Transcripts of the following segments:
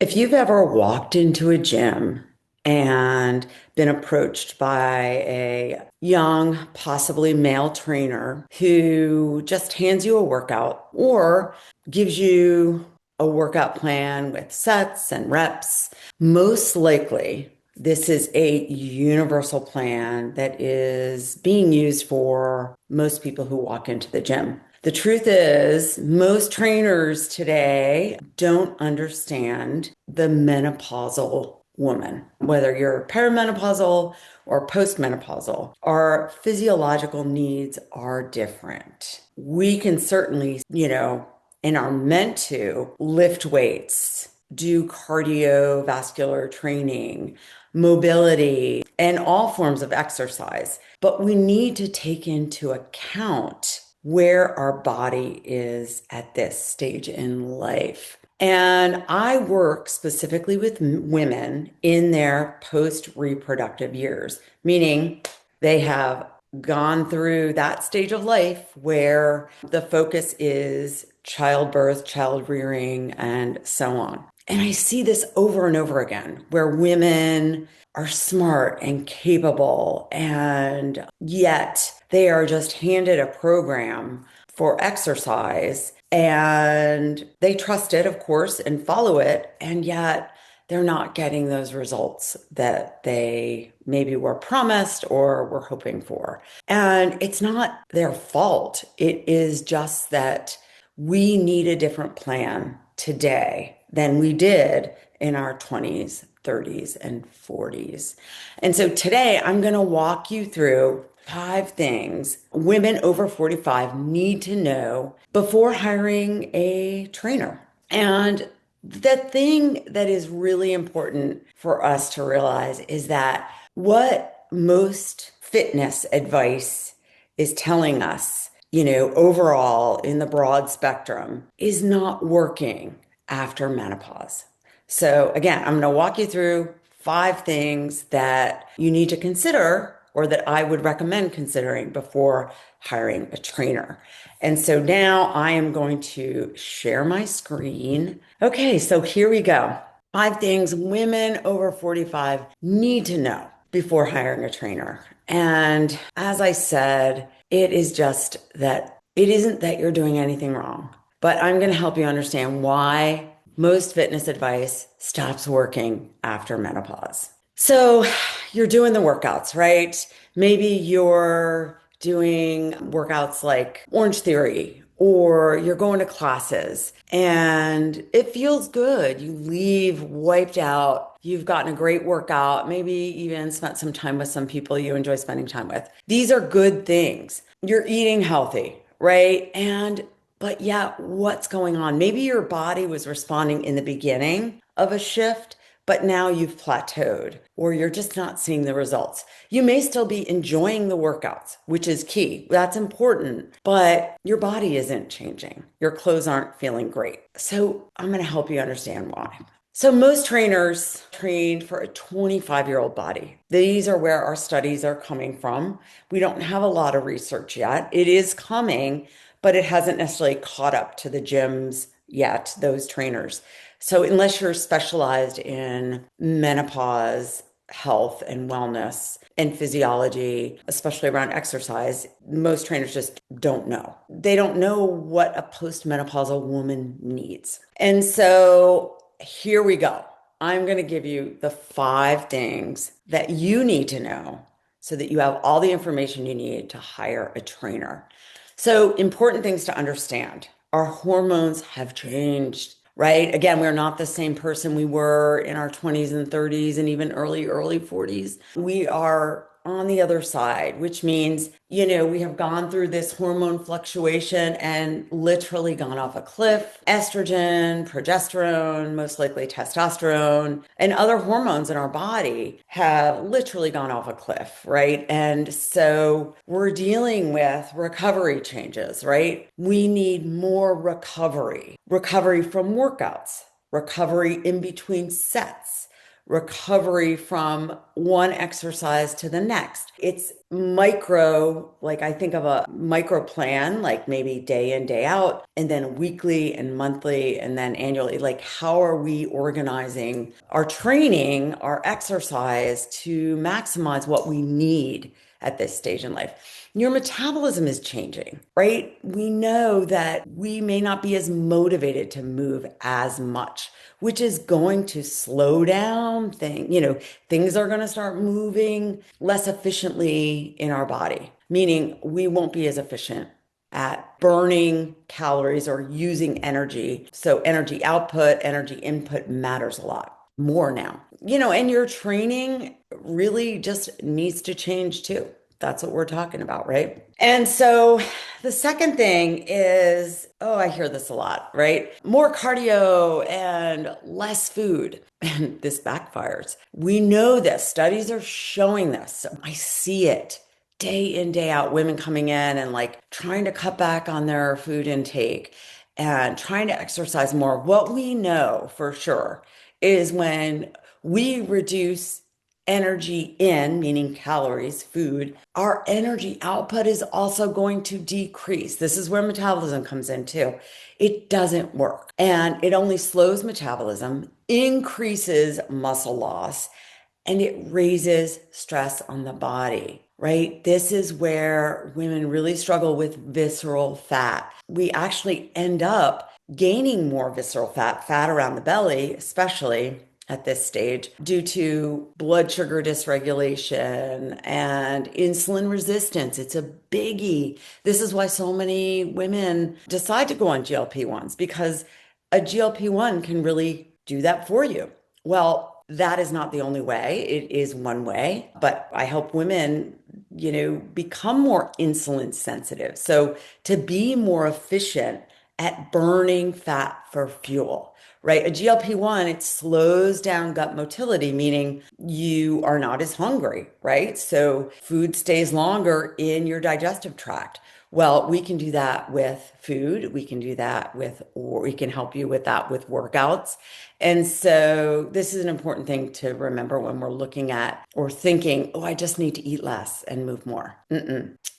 If you've ever walked into a gym and been approached by a young, possibly male trainer who just hands you a workout or gives you a workout plan with sets and reps, most likely this is a universal plan that is being used for most people who walk into the gym. The truth is, most trainers today don't understand the menopausal woman, whether you're perimenopausal or postmenopausal. Our physiological needs are different. We can certainly, and are meant to lift weights, do cardiovascular training, mobility, and all forms of exercise. But we need to take into account where our body is at this stage in life. And I work specifically with women in their post reproductive years, meaning they have gone through that stage of life where the focus is childbirth, child rearing, and so on. And I see this over and over again where women are smart and capable, and yet they are just handed a program for exercise and they trust it, of course, and follow it. And yet they're not getting those results that they maybe were promised or were hoping for. And it's not their fault. It is just that we need a different plan today than we did in our 20s, 30s, and 40s. And so today I'm going to walk you through 5 things women over 45 need to know before hiring a trainer. And the thing that is really important for us to realize is that what most fitness advice is telling us, overall in the broad spectrum, is not working after menopause. So, again, I'm going to walk you through 5 things that you need to consider or that I would recommend considering before hiring a trainer. And so now I am going to share my screen. Okay, so here we go. 5 things women over 45 need to know before hiring a trainer. And as I said, it is just that it isn't that you're doing anything wrong, but I'm going to help you understand why most fitness advice stops working after menopause. So you're doing the workouts, right? Maybe you're doing workouts like Orange Theory, or you're going to classes and it feels good. You leave wiped out. You've gotten a great workout, maybe even spent some time with some people you enjoy spending time with. These are good things. You're eating healthy, right? But yeah, what's going on? Maybe your body was responding in the beginning of a shift, but now you've plateaued or you're just not seeing the results. You may still be enjoying the workouts, which is key. That's important, but your body isn't changing. Your clothes aren't feeling great. So I'm going to help you understand why. So most trainers train for a 25-year-old body. These are where our studies are coming from. We don't have a lot of research yet. It is coming, but it hasn't necessarily caught up to the gyms yet, those trainers. So unless you're specialized in menopause, health and wellness and physiology, especially around exercise, most trainers just don't know. They don't know what a postmenopausal woman needs. And so here we go. I'm going to give you the 5 things that you need to know so that you have all the information you need to hire a trainer. So, important things to understand. Our hormones have changed, right? Again, we're not the same person we were in our 20s and 30s and even early 40s. We are on the other side, which means, we have gone through this hormone fluctuation and literally gone off a cliff. Estrogen, progesterone, most likely testosterone, and other hormones in our body have literally gone off a cliff, right? And so we're dealing with recovery changes, right? We need more recovery from workouts, recovery in between sets, recovery from one exercise to the next. It's micro, like I think of a micro plan, like maybe day in, day out, and then weekly and monthly, and then annually. Like, how are we organizing our training, our exercise to maximize what we need at this stage in life? Your metabolism is changing, right? We know that we may not be as motivated to move as much, which is going to slow down things are going to start moving less efficiently in our body, meaning we won't be as efficient at burning calories or using energy. So energy output, energy input matters a lot more now. And your training really just needs to change too. That's what we're talking about, right? And so the second thing is, oh, I hear this a lot, right? More cardio and less food. And this backfires. We know this. Studies are showing this. I see it day in, day out, women coming in and like trying to cut back on their food intake and trying to exercise more. What we know for sure is when we reduce energy in, meaning calories, food, our energy output is also going to decrease. This is where metabolism comes in too. It doesn't work and it only slows metabolism, increases muscle loss, and it raises stress on the body, right? This is where women really struggle with visceral fat. We actually end up gaining more visceral fat around the belly, especially at this stage, due to blood sugar dysregulation and insulin resistance. It's a biggie. This is why so many women decide to go on GLP-1s because a GLP-1 can really do that for you. Well, that is not the only way. It is one way, but I help women, become more insulin sensitive. So to be more efficient at burning fat for fuel, right? A GLP-1, it slows down gut motility, meaning you are not as hungry, right? So food stays longer in your digestive tract. Well, we can do that with food. We can do that or we can help you with that with workouts. And so this is an important thing to remember when we're looking at or thinking, oh, I just need to eat less and move more.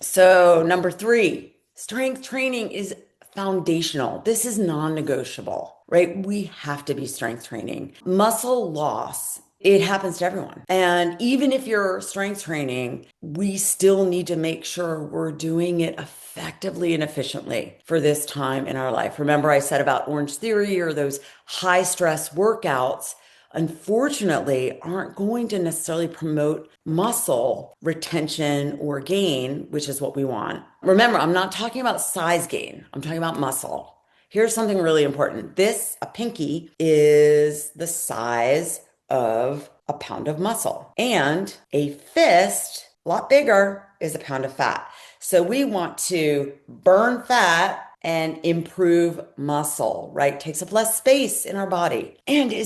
So number three, strength training is foundational. This is non-negotiable, right? We have to be strength training. Muscle loss, it happens to everyone. And even if you're strength training, we still need to make sure we're doing it effectively and efficiently for this time in our life. Remember, I said about Orange Theory or those high stress workouts, unfortunately, aren't going to necessarily promote muscle retention or gain, which is what we want. Remember, I'm not talking about size gain, I'm talking about muscle. Here's something really important. A pinky is the size of a pound of muscle, and a fist, a lot bigger, is a pound of fat. So we want to burn fat and improve muscle, right? Takes up less space in our body and it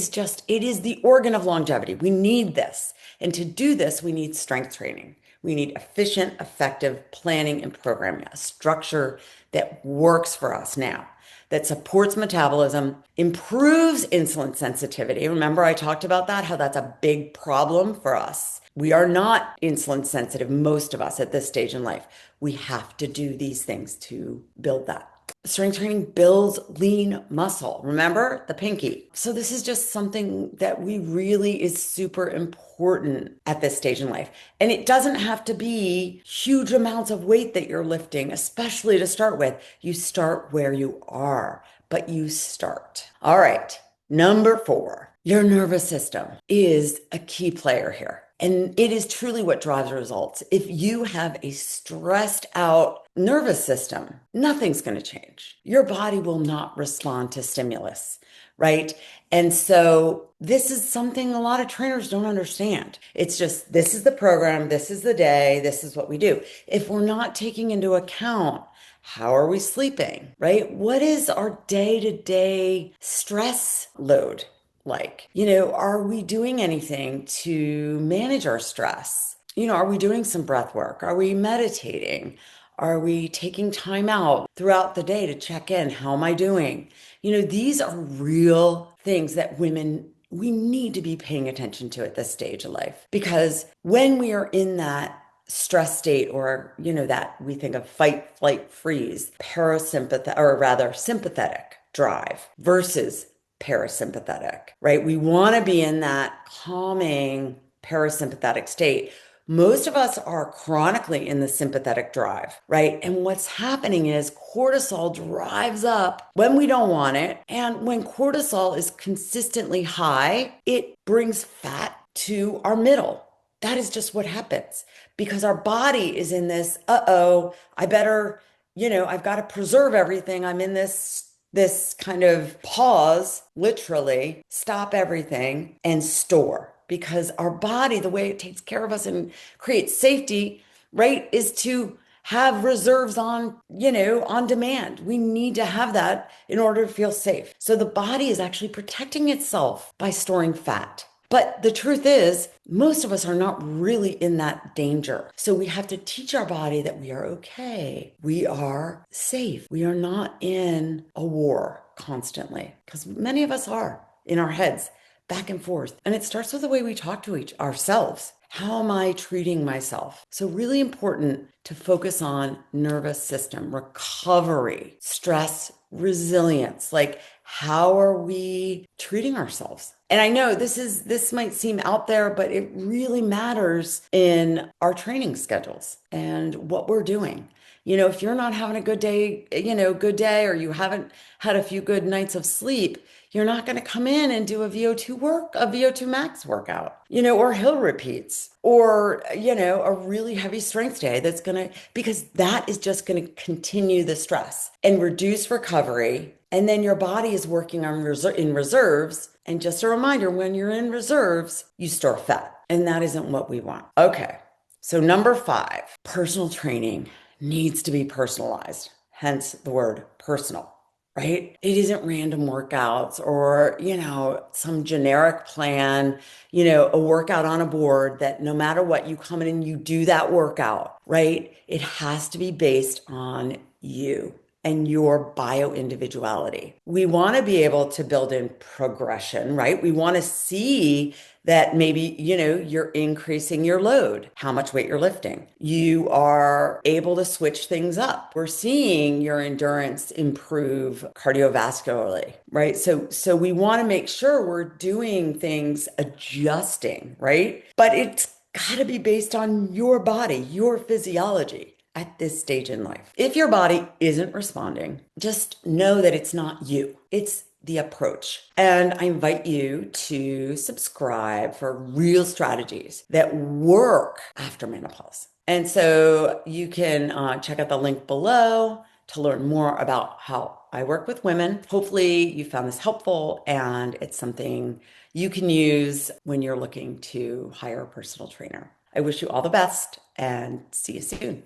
is the organ of longevity. We need this. And to do this, we need strength training. We need efficient, effective planning and programming, a structure that works for us now, that supports metabolism, improves insulin sensitivity. Remember, I talked about that, how that's a big problem for us. We are not insulin sensitive, most of us at this stage in life. We have to do these things to build that. Strength training builds lean muscle. Remember the pinky. So this is just something that we really is super important at this stage in life. And it doesn't have to be huge amounts of weight that you're lifting, especially to start with. You start where you are, but you start. All right. Number 4, your nervous system is a key player here. And it is truly what drives results. If you have a stressed out nervous system, nothing's going to change. Your body will not respond to stimulus, right? And so this is something a lot of trainers don't understand. It's just, this is the program, this is the day, this is what we do. If we're not taking into account how are we sleeping, right? What is our day-to-day stress load like? Are we doing anything to manage our stress? Are we doing some breath work? Are we meditating? Are we taking time out throughout the day to check in? How am I doing? These are real things that women we need to be paying attention to at this stage of life because when we are in that stress state or that we think of fight, flight, freeze, parasympathetic or rather sympathetic drive versus parasympathetic, right? We want to be in that calming parasympathetic state. Most of us are chronically in the sympathetic drive, right? And what's happening is cortisol drives up when we don't want it. And when cortisol is consistently high, it brings fat to our middle. That is just what happens because our body is in this, uh-oh, I better, I've got to preserve everything. I'm in this kind of pause, literally, stop everything and store because our body, the way it takes care of us and creates safety, right, is to have reserves on demand. We need to have that in order to feel safe. So the body is actually protecting itself by storing fat. But the truth is, most of us are not really in that danger. So we have to teach our body that we are okay. We are safe. We are not in a war constantly because many of us are in our heads back and forth. And it starts with the way we talk to each ourselves. How am I treating myself? So really important to focus on nervous system, recovery, stress, resilience. Like how are we treating ourselves? And I know this might seem out there, but it really matters in our training schedules and what we're doing. If you're not having a good day, or you haven't had a few good nights of sleep, you're not going to come in and do a VO2 max workout, or hill repeats, or, a really heavy strength day because that is just going to continue the stress and reduce recovery. And then your body is working in reserves. And just a reminder, when you're in reserves, you store fat. And that isn't what we want. Okay. So number 5, personal training needs to be personalized, hence the word personal, right? It isn't random workouts or, some generic plan, a workout on a board that no matter what, you come in and you do that workout, right? It has to be based on you and your bio individuality. We want to be able to build in progression, right? We want to see that maybe, you're increasing your load, how much weight you're lifting. You are able to switch things up. We're seeing your endurance improve cardiovascularly, right? So we want to make sure we're doing things adjusting, right? But it's got to be based on your body, your physiology at this stage in life. If your body isn't responding, just know that it's not you. It's the approach. And I invite you to subscribe for real strategies that work after menopause. And so you can check out the link below to learn more about how I work with women. Hopefully you found this helpful and it's something you can use when you're looking to hire a personal trainer. I wish you all the best and see you soon.